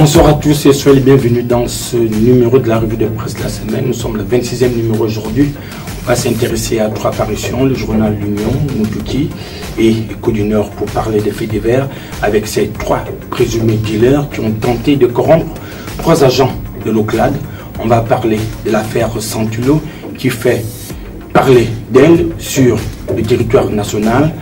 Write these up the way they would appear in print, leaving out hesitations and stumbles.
Bonsoir à tous et soyez les bienvenus dans ce numéro de la revue de presse de la semaine. Nous sommes le 26e numéro aujourd'hui. On va s'intéresser à trois parutions, le journal L'Union, Moutouki et Écho du Nord pour parler des faits divers avec ces trois présumés dealers qui ont tenté de corrompre trois agents de l'OCLAD. On va parler de l'affaire Santulo qui fait parler d'elle sur le territoire national.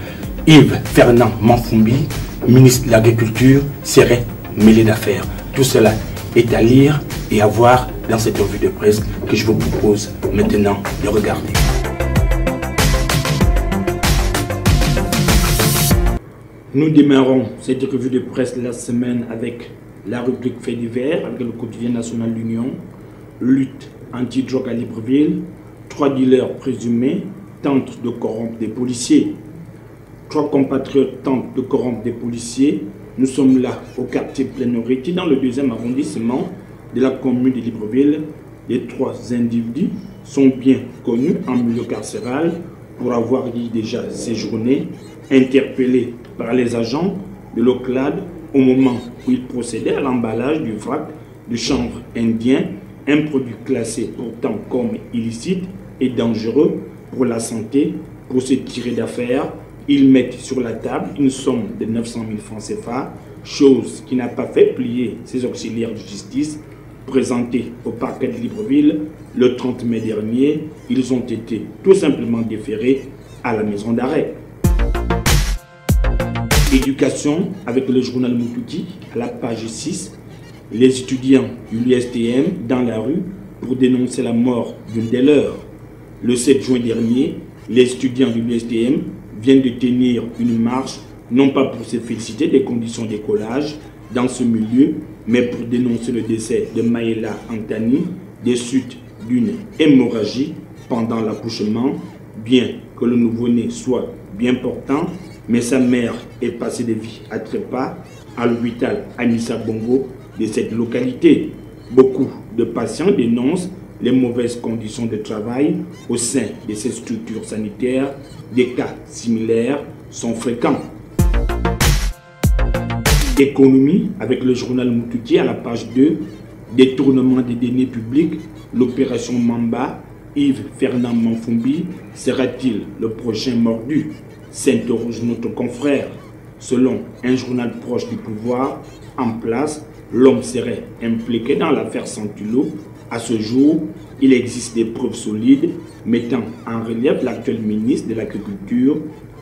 Yves Fernand Manfumbi, ministre de l'Agriculture, serait mêlé d'affaires. Tout cela est à lire et à voir dans cette revue de presse que je vous propose maintenant de regarder. Nous démarrons cette revue de presse de la semaine avec la rubrique Faits divers, avec le quotidien national L'Union, lutte anti-drogue à Libreville, trois dealers présumés tentent de corrompre des policiers. Trois compatriotes tentent de corrompre des policiers. Nous sommes là au quartier Plénoriti, dans le 2e arrondissement de la commune de Libreville. Les trois individus sont bien connus en milieu carcéral pour avoir y déjà séjourné, interpellés par les agents de l'OCLAD au moment où ils procédaient à l'emballage du vrac du chanvre indien, un produit classé pourtant comme illicite et dangereux pour la santé. Pour se tirer d'affaire, ils mettent sur la table une somme de 900 000 francs CFA, chose qui n'a pas fait plier ces auxiliaires de justice. Présentés au parquet de Libreville le 30 mai dernier, ils ont été tout simplement déférés à la maison d'arrêt. Éducation avec le journal Moutouki à la page 6. Les étudiants de l'USTM dans la rue pour dénoncer la mort d'une des leurs. Le 7 juin dernier, les étudiants de l'USTM viennent de tenir une marche, non pas pour se féliciter des conditions d'écolage dans ce milieu, mais pour dénoncer le décès de Maïla Antani, des suites d'une hémorragie pendant l'accouchement. Bien que le nouveau-né soit bien portant, mais sa mère est passée de vie à trépas à l'hôpital Anissa Bongo de cette localité. Beaucoup de patients dénoncent les mauvaises conditions de travail au sein de ces structures sanitaires. Des cas similaires sont fréquents. Économie avec le journal Moutouki à la page 2. Détournement des deniers publics, l'opération Mamba. Yves Fernand Manfumbi sera-t-il le prochain mordu? S'interroge notre confrère. Selon un journal proche du pouvoir en place, l'homme serait impliqué dans l'affaire Santulo. À ce jour, il existe des preuves solides mettant en relief l'actuel ministre de l'Agriculture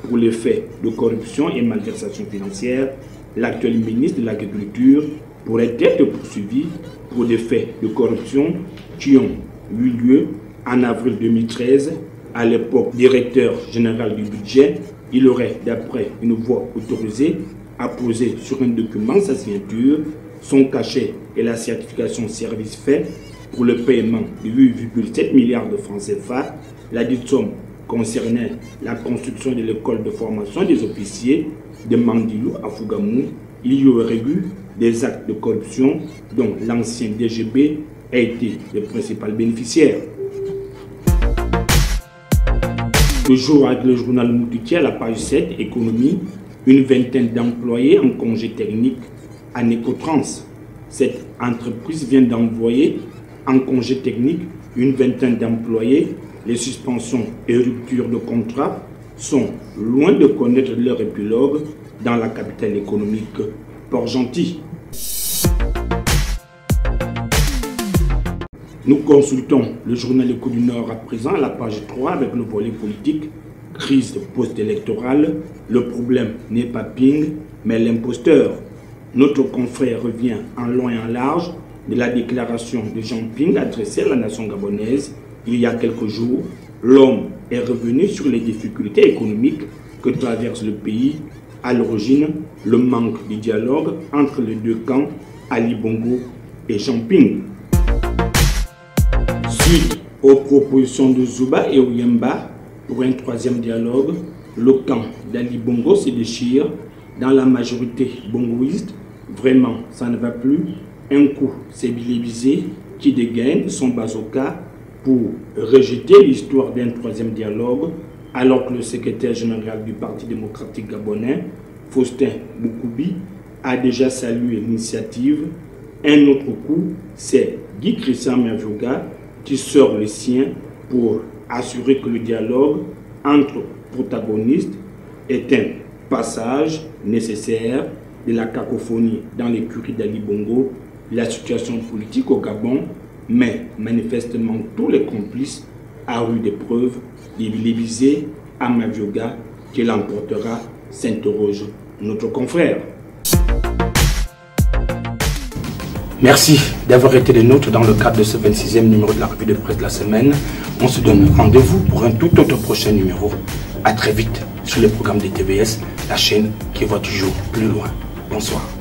pour les faits de corruption et malversation financière. L'actuel ministre de l'Agriculture pourrait être poursuivi pour des faits de corruption qui ont eu lieu en avril 2013. À l'époque, directeur général du budget, il aurait, d'après une voix autorisée, apposé sur un document sa signature, son cachet et la certification service fait pour le paiement de 8,7 milliards de francs CFA. La dite somme concernait la construction de l'école de formation des officiers de Mandilou à Fougamou. Il y aurait eu des actes de corruption dont l'ancien DGB a été le principal bénéficiaire. Toujours avec le journal Moutouki à la page 7, économie, une vingtaine d'employés en congé technique à Necotrans. Cette entreprise vient d'envoyer en congé technique une vingtaine d'employés. Les suspensions et ruptures de contrat sont loin de connaître leur épilogue dans la capitale économique Port-Gentil. Nous consultons le journal Écho du Nord à présent à la page 3 avec le volet politique. Crise post-électorale, le problème n'est pas Ping mais l'imposteur. Notre confrère revient en long et en large de la déclaration de Jean Ping adressée à la nation gabonaise il y a quelques jours. L'homme est revenu sur les difficultés économiques que traverse le pays. À l'origine, le manque de dialogue entre les deux camps, Ali Bongo et Jean Ping. Suite aux propositions de Zouba et Oyemba pour un troisième dialogue, le camp d'Ali Bongo se déchire. Dans la majorité bongoïste, vraiment, ça ne va plus. Un coup, c'est Bilébizé qui dégaine son bazooka pour rejeter l'histoire d'un troisième dialogue, alors que le secrétaire général du Parti démocratique gabonais, Faustin Boukoubi, a déjà salué l'initiative. Un autre coup, c'est Guy Christian Mavioga qui sort le sien pour assurer que le dialogue entre protagonistes est un passage nécessaire de la cacophonie dans l'écurie d'Ali Bongo, la situation politique au Gabon, mais manifestement tous les complices a eu des preuves de visées à Mavioga qui l'emportera, s'interroge notre confrère. Merci d'avoir été des nôtres dans le cadre de ce 26e numéro de la revue de presse de la semaine. On se donne rendez-vous pour un tout autre prochain numéro. À très vite sur le programme de TVS, la chaîne qui va toujours plus loin. Bonsoir.